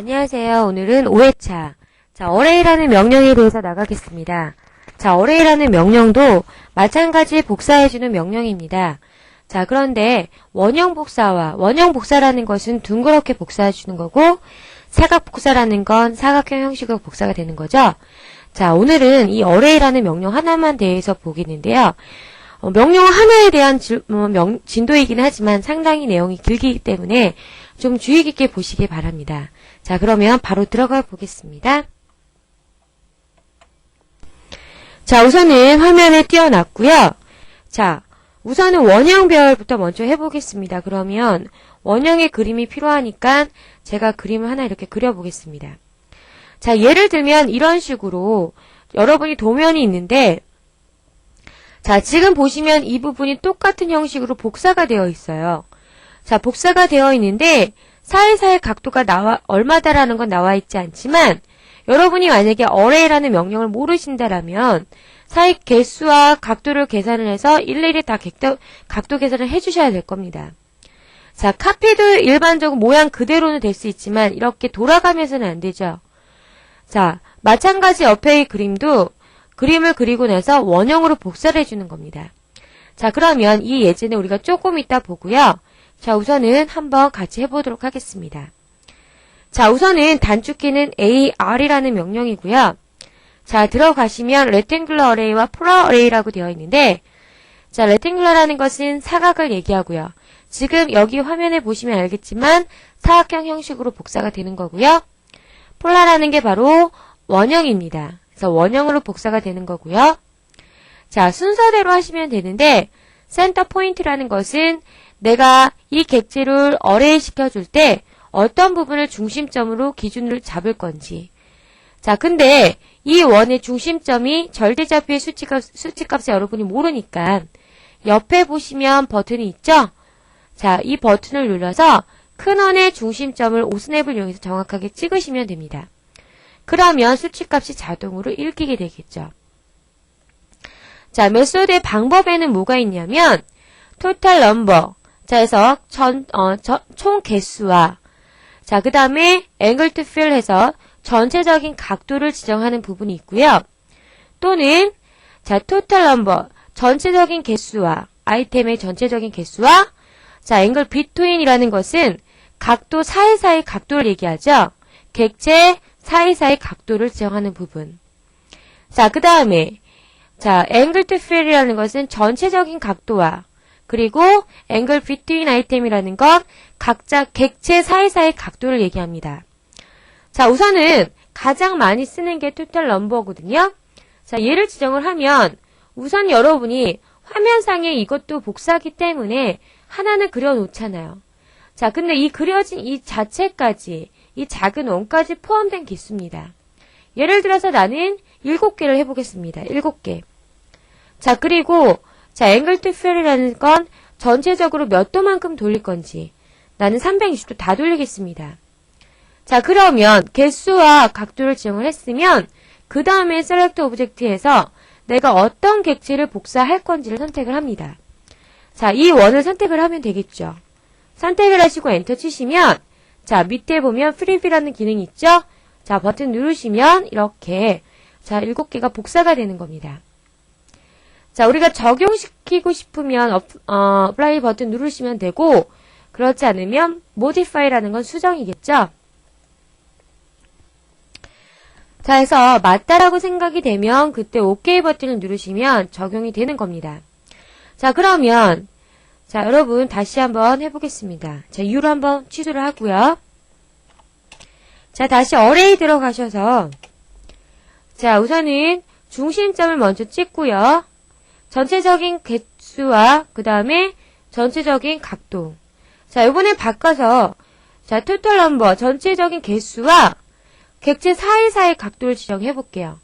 안녕하세요. 오늘은 5회차. array라는 명령에 대해서 나가겠습니다. array라는 명령도 마찬가지 복사해주는 명령입니다. 그런데 원형 복사라는 것은 둥그렇게 복사해주는 거고, 사각 복사라는 건 사각형 형식으로 복사가 되는 거죠. 오늘은 이 array라는 명령 하나만 대해서 보겠는데요. 명령 하나에 대한 진도이긴 하지만 상당히 내용이 길기 때문에 좀 주의 깊게 보시기 바랍니다. 그러면 바로 들어가 보겠습니다. 우선은 화면에 띄워놨고요. 우선은 원형별부터 먼저 해보겠습니다. 그러면 원형의 그림이 필요하니까 제가 그림을 하나 이렇게 그려보겠습니다. 예를 들면 이런 식으로 여러분이 도면이 있는데, 지금 보시면 이 부분이 똑같은 형식으로 복사가 되어 있어요. 복사가 되어 있는데 사이사이 각도가 얼마다라는 건 나와 있지 않지만, 여러분이 만약에 array라는 명령을 모르신다라면 사이 개수와 각도를 계산을 해서 일일이 다 각도 계산을 해주셔야 될 겁니다. 카피도 일반적으로 모양 그대로는 될 수 있지만 이렇게 돌아가면서는 안 되죠. 마찬가지 옆에 그림도 그림을 그리고 나서 원형으로 복사를 해주는 겁니다. 그러면 이 예제는 우리가 조금 이따 보고요. 우선은 한번 같이 해보도록 하겠습니다. 우선은 단축키는 AR이라는 명령이고요. 들어가시면 rectangular array와 polar array라고 되어 있는데, rectangular라는 것은 사각을 얘기하고요. 지금 여기 화면에 보시면 알겠지만 사각형 형식으로 복사가 되는 거고요. polar라는 게 바로 원형입니다. 그래서 원형으로 복사가 되는 거고요. 순서대로 하시면 되는데, 센터 포인트라는 것은 내가 이 객체를 array 시켜줄 때 어떤 부분을 중심점으로 기준을 잡을 건지. 근데 이 원의 중심점이 절대좌표의 수치값을 여러분이 모르니까 옆에 보시면 버튼이 있죠? 이 버튼을 눌러서 큰 원의 중심점을 오스냅을 이용해서 정확하게 찍으시면 됩니다. 그러면 수치값이 자동으로 읽히게 되겠죠. 메소드의 방법에는 뭐가 있냐면 total number, 해서 총 개수와 그 다음에 angle to fill 해서 전체적인 각도를 지정하는 부분이 있고요. 또는 total number, 전체적인 개수와 아이템의 전체적인 개수와 angle between이라는 것은 각도 사이사이 각도를 얘기하죠. 객체 사이사이 각도를 지정하는 부분. 그 다음에 angle to fill이라는 것은 전체적인 각도와 그리고 angle between 아이템이라는 건 각자 객체 사이사이 각도를 얘기합니다. 우선은 가장 많이 쓰는 게 total number거든요. 얘를 지정을 하면 우선 여러분이 화면상에 이것도 복사하기 때문에 하나는 그려놓잖아요. 근데 이 그려진 이 자체까지, 이 작은 원까지 포함된 개수입니다. 예를 들어서 나는 7개를 해보겠습니다. 7개. 그리고 angle to fill이라는 건 전체적으로 몇 도만큼 돌릴 건지 나는 360도 다 돌리겠습니다. 그러면 개수와 각도를 지정을 했으면 그 다음에 select object에서 내가 어떤 객체를 복사할 건지를 선택을 합니다. 이 원을 선택을 하면 되겠죠. 선택을 하시고 엔터 치시면 밑에 보면 프리뷰라는 기능이 있죠. 버튼 누르시면 이렇게 7개가 복사가 되는 겁니다. 우리가 적용시키고 싶으면 apply 버튼 누르시면 되고, 그렇지 않으면 modify라는 건 수정이겠죠. 해서 맞다라고 생각이 되면 그때 OK 버튼을 누르시면 적용이 되는 겁니다. 그러면 여러분 다시 한번 해보겠습니다. 이유로 한번 취소를 하고요. 다시 array 들어가셔서 우선은 중심점을 먼저 찍고요. 전체적인 개수와 그 다음에 전체적인 각도. 이번에 바꿔서 total number, 전체적인 개수와 객체 사이사이 각도를 지정해 볼게요.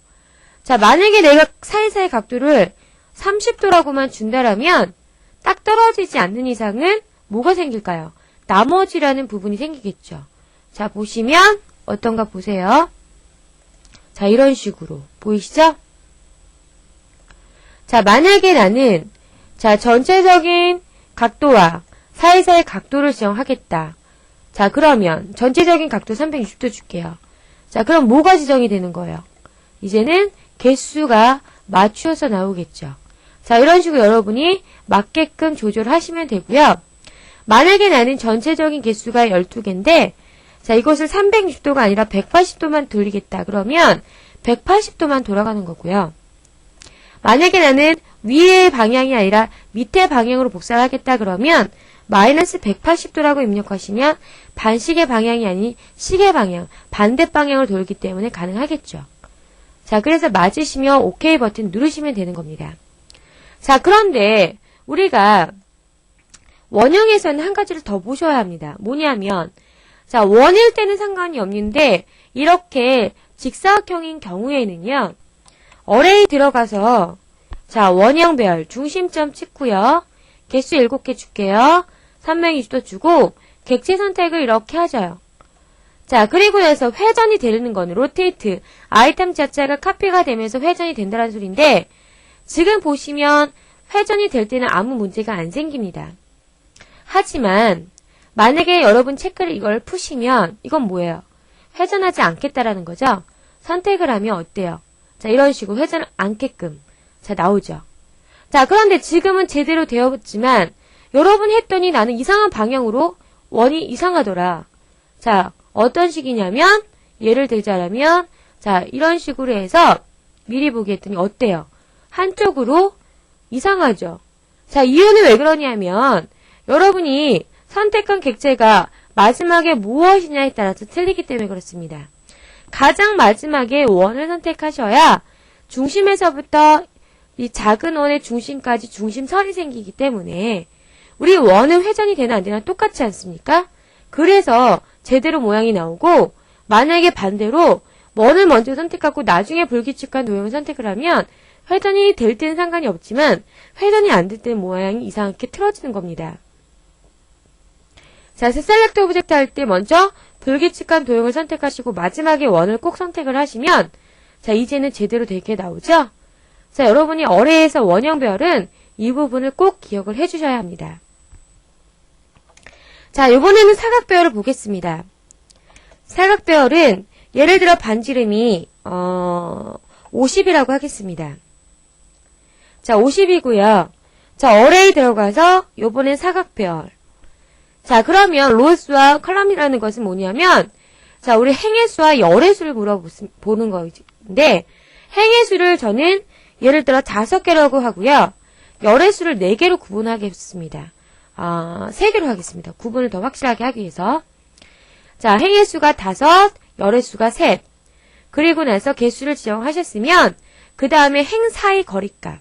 만약에 내가 사이사이 각도를 30도라고만 준다라면 딱 떨어지지 않는 이상은 뭐가 생길까요? 나머지라는 부분이 생기겠죠. 보시면 어떤가 보세요. 이런 식으로 보이시죠? 만약에 나는 전체적인 각도와 사이사이 각도를 지정하겠다. 자, 그러면 전체적인 각도 360도 줄게요. 자, 그럼 뭐가 지정이 되는 거예요? 이제는 개수가 맞추어서 나오겠죠. 자, 이런 식으로 여러분이 맞게끔 조절하시면 되고요. 만약에 나는 전체적인 개수가 12개인데 자, 이것을 360도가 아니라 180도만 돌리겠다. 그러면 180도만 돌아가는 거고요. 만약에 나는 위의 방향이 아니라 밑의 방향으로 복사를 하겠다. 그러면 마이너스 180도라고 입력하시면 반시계 방향이 아닌 시계 방향, 반대 방향을 돌기 때문에 가능하겠죠. 자, 그래서 맞으시면 OK 버튼 누르시면 되는 겁니다. 자, 그런데 우리가 원형에서는 한 가지를 더 보셔야 합니다. 뭐냐면 자, 원일 때는 상관이 없는데 이렇게 직사각형인 경우에는요. 어레이 들어가서 자, 원형별 중심점 찍고요. 개수 7개 줄게요. 360도 주고 객체 선택을 이렇게 하죠. 자, 그리고 나서 회전이 되는 거는 로테이트. 아이템 자체가 카피가 되면서 회전이 된다는 소리인데 지금 보시면 회전이 될 때는 아무 문제가 안 생깁니다. 하지만 만약에 여러분 체크를 이걸 푸시면 이건 뭐예요? 회전하지 않겠다라는 거죠? 선택을 하면 어때요? 자, 이런 식으로 회전을 않게끔 자, 나오죠. 자, 그런데 지금은 제대로 되었지만 여러분이 했더니 나는 이상한 방향으로 원이 이상하더라. 자, 어떤 식이냐면 예를 들자면 자, 이런 식으로 해서 미리 보기 했더니 어때요? 한쪽으로 이상하죠. 자, 이유는 왜 그러냐면 여러분이 선택한 객체가 마지막에 무엇이냐에 따라서 틀리기 때문에 그렇습니다. 가장 마지막에 원을 선택하셔야 중심에서부터 이 작은 원의 중심까지 중심선이 생기기 때문에 우리 원은 회전이 되나 안 되나 똑같지 않습니까? 그래서 제대로 모양이 나오고 만약에 반대로 원을 먼저 선택하고 나중에 불규칙한 도형을 선택을 하면 회전이 될 때는 상관이 없지만 회전이 안 될 때는 모양이 이상하게 틀어지는 겁니다. 자, 셀렉트 오브젝트 할 때 먼저 불규칙한 도형을 선택하시고 마지막에 원을 꼭 선택을 하시면 자, 이제는 제대로 되게 나오죠? 자, 여러분이 어레이에서 원형별은 이 부분을 꼭 기억을 해주셔야 합니다. 자, 이번에는 사각배열을 보겠습니다. 사각배열은 예를 들어 반지름이 50이라고 하겠습니다. 자, 50이고요. 자, 어레이 들어가서 요번엔 사각배열. 자, 그러면 로우수와 컬럼이라는 것은 뭐냐면 자, 우리 행의 수와 열의 수를 물어보는 건데 행의 수를 저는 예를 들어 5개라고 하고요. 열의 수를 4개로 구분하겠습니다. 3개로 하겠습니다. 구분을 더 확실하게 하기 위해서. 자, 행의 수가 5, 열의 수가 3. 그리고 나서 개수를 지정하셨으면 그 다음에 행 사이 거리값.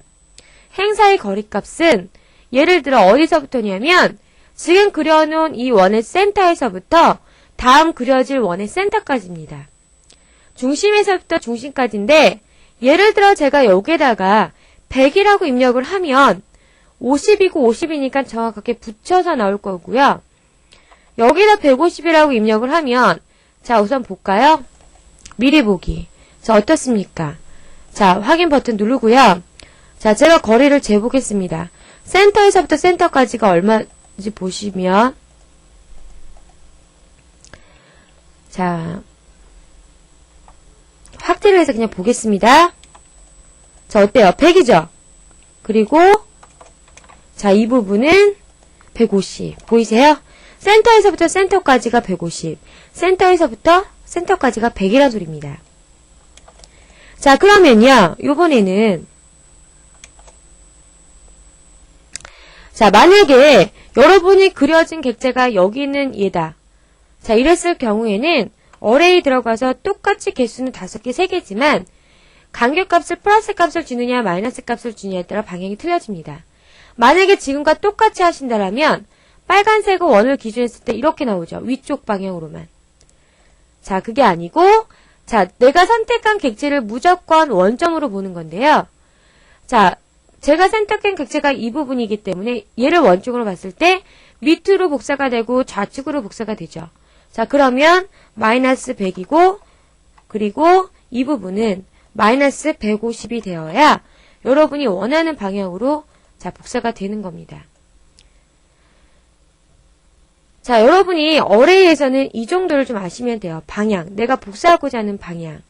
행 사이 거리값은 예를 들어 어디서부터냐면 지금 그려놓은 이 원의 센터에서부터 다음 그려질 원의 센터까지입니다. 중심에서부터 중심까지인데 예를 들어 제가 여기에다가 100이라고 입력을 하면 50이고 50이니까 정확하게 붙여서 나올 거고요. 여기다 150이라고 입력을 하면 자, 우선 볼까요? 미리 보기. 자, 어떻습니까? 자, 확인 버튼 누르고요. 자, 제가 거리를 재보겠습니다. 센터에서부터 센터까지가 얼마인지 보시면 자, 확대를 해서 그냥 보겠습니다. 자, 어때요? 100이죠? 그리고 자, 이 부분은 150. 보이세요? 센터에서부터 센터까지가 150. 센터에서부터 센터까지가 100이란 소리입니다. 자, 그러면요. 요번에는 자, 만약에 여러분이 그려진 객체가 여기 있는 얘다. 자, 이랬을 경우에는 어레이 들어가서 똑같이 개수는 5개, 3개지만 간격값을 플러스 값을 주느냐 마이너스 값을 주느냐에 따라 방향이 틀려집니다. 만약에 지금과 똑같이 하신다면 빨간색을 원을 기준했을 때 이렇게 나오죠. 위쪽 방향으로만. 자, 그게 아니고 자, 내가 선택한 객체를 무조건 원점으로 보는 건데요. 자, 제가 선택한 객체가 이 부분이기 때문에 얘를 원쪽으로 봤을 때 밑으로 복사가 되고 좌측으로 복사가 되죠. 자, 그러면 마이너스 100이고 그리고 이 부분은 마이너스 150이 되어야 여러분이 원하는 방향으로 자, 복사가 되는 겁니다. 자, 여러분이 어레이에서는 이 정도를 좀 아시면 돼요. 방향. 내가 복사하고자 하는 방향.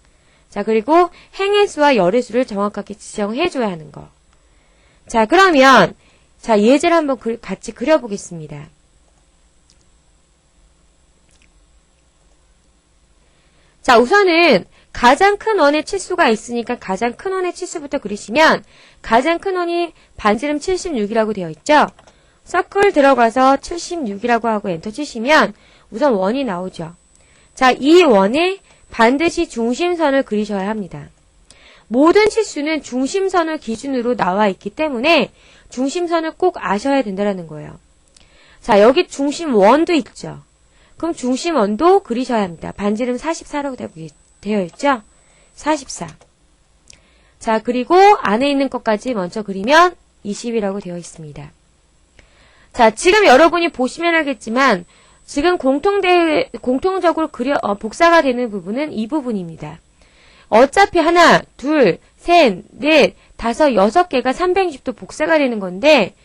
자, 그리고 행의수와 열의수를 정확하게 지정해줘야 하는 거. 자, 그러면, 자, 예제를 한번 같이 그려보겠습니다. 자, 우선은 가장 큰 원의 치수가 있으니까 가장 큰 원의 치수부터 그리시면 가장 큰 원이 반지름 76이라고 되어 있죠? 서클 들어가서 76이라고 하고 엔터 치시면 우선 원이 나오죠. 자, 이 원에 반드시 중심선을 그리셔야 합니다. 모든 치수는 중심선을 기준으로 나와 있기 때문에 중심선을 꼭 아셔야 된다는 거예요. 자, 여기 중심원도 있죠. 그럼 중심원도 그리셔야 합니다. 반지름 44라고 되어 있죠? 44. 자, 그리고 안에 있는 것까지 먼저 그리면 20이라고 되어 있습니다. 자, 지금 여러분이 보시면 알겠지만 지금 공통적으로 복사가 되는 부분은 이 부분입니다. 어차피 하나, 둘, 셋, 넷, 다섯, 6개가 360도 복사가 되는 건데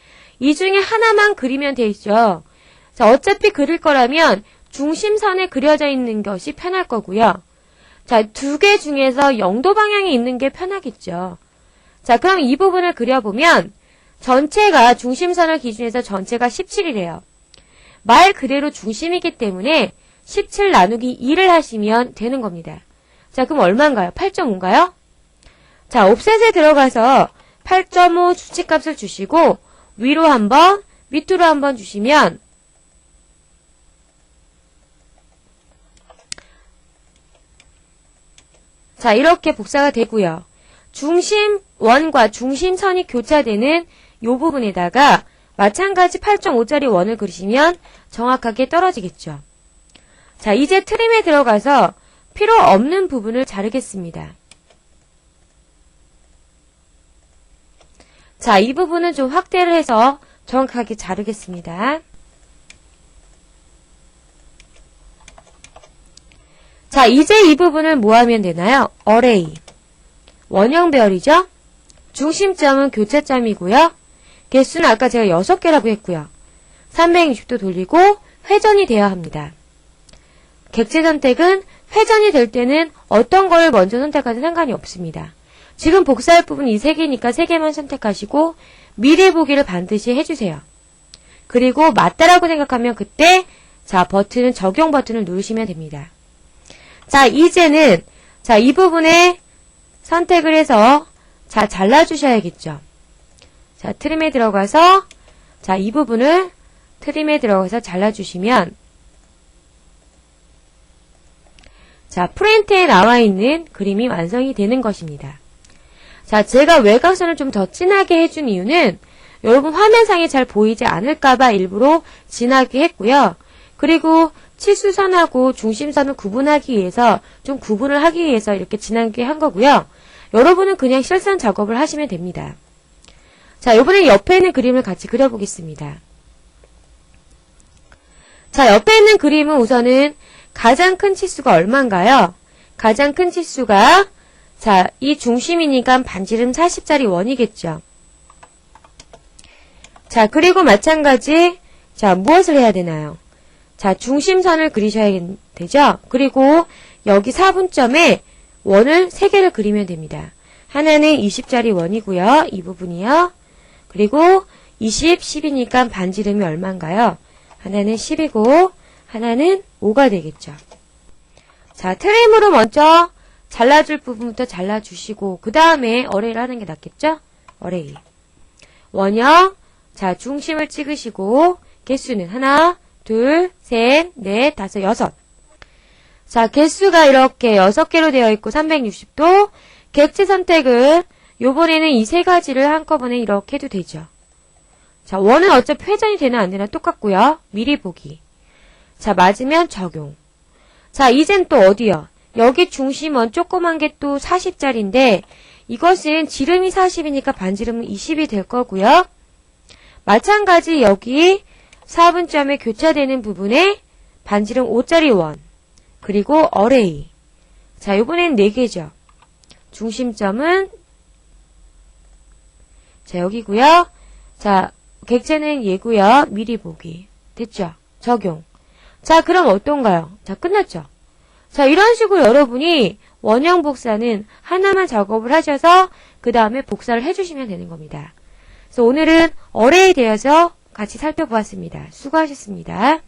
이 중에 하나만 그리면 되죠. 자, 어차피 그릴 거라면 중심선에 그려져 있는 것이 편할 거고요. 자, 2개 중에서 0도 방향이 있는 게 편하겠죠. 자, 그럼 이 부분을 그려보면 전체가 중심선을 기준해서 전체가 17이래요. 말 그대로 중심이기 때문에 17 나누기 2를 하시면 되는 겁니다. 자, 그럼 얼마인가요? 8.5인가요? 자, 옵셋에 들어가서 8.5 수치값을 주시고 위로 한번, 밑으로 한번 주시면 자, 이렇게 복사가 되고요. 중심원과 중심선이 교차되는 이 부분에다가 마찬가지 8.5짜리 원을 그리시면 정확하게 떨어지겠죠. 자, 이제 트림에 들어가서 필요 없는 부분을 자르겠습니다. 자, 이 부분은 좀 확대를 해서 정확하게 자르겠습니다. 자, 이제 이 부분을 뭐 하면 되나요? 어레이. 원형별이죠? 중심점은 교차점이고요. 개수는 아까 제가 6개라고 했고요. 360도 돌리고 회전이 되어야 합니다. 객체 선택은 회전이 될 때는 어떤 걸 먼저 선택하든 상관이 없습니다. 지금 복사할 부분 이 3개니까 3개만 선택하시고 미리 보기를 반드시 해주세요. 그리고 맞다라고 생각하면 그때 자, 버튼은 적용 버튼을 누르시면 됩니다. 자, 이제는 자, 이 부분에 선택을 해서 자, 잘라주셔야겠죠. 자, 트림에 들어가서 자, 이 부분을 트림에 들어가서 잘라주시면 자, 프린트에 나와 있는 그림이 완성이 되는 것입니다. 자, 제가 외곽선을 좀 더 진하게 해준 이유는 여러분 화면상에 잘 보이지 않을까봐 일부러 진하게 했고요. 그리고 치수선하고 중심선을 구분하기 위해서 좀 구분을 하기 위해서 이렇게 진하게 한 거고요. 여러분은 그냥 실선 작업을 하시면 됩니다. 자, 이번에 옆에 있는 그림을 같이 그려보겠습니다. 자, 옆에 있는 그림은 우선은 가장 큰 치수가 얼마인가요? 가장 큰 치수가 자, 이 중심이니까 반지름 40짜리 원이겠죠. 자, 그리고 마찬가지 자, 무엇을 해야 되나요? 자, 중심선을 그리셔야 되죠? 그리고 여기 4분점에 원을 3개를 그리면 됩니다. 하나는 20짜리 원이고요. 이 부분이요. 그리고 20, 10이니까 반지름이 얼마인가요? 하나는 10이고 하나는 5가 되겠죠. 자, 트림으로 먼저 잘라줄 부분부터 잘라주시고 그 다음에 어레이를 하는 게 낫겠죠? 어레이. 원형. 자, 중심을 찍으시고 개수는 하나, 둘, 셋, 넷, 다섯, 6. 자, 개수가 이렇게 6개로 되어 있고 360도. 객체 선택은 요번에는 이 3가지를 한꺼번에 이렇게 해도 되죠. 자, 원은 어차피 회전이 되나 안 되나 똑같고요. 미리 보기. 자, 맞으면 적용. 자, 이젠 또 어디요? 여기 중심원 조그만 게 또 40짜리인데 이것은 지름이 40이니까 반지름은 20이 될 거고요. 마찬가지 여기 4분점에 교차되는 부분에 반지름 5짜리 원 그리고 어레이. 자, 요번엔 4개죠. 중심점은 자, 여기고요. 자, 객체는 얘고요. 미리 보기. 됐죠? 적용. 자, 그럼 어떤가요? 자, 끝났죠? 자, 이런 식으로 여러분이 원형 복사는 하나만 작업을 하셔서 그 다음에 복사를 해주시면 되는 겁니다. 그래서 오늘은 어뢰에 대해서 같이 살펴보았습니다. 수고하셨습니다.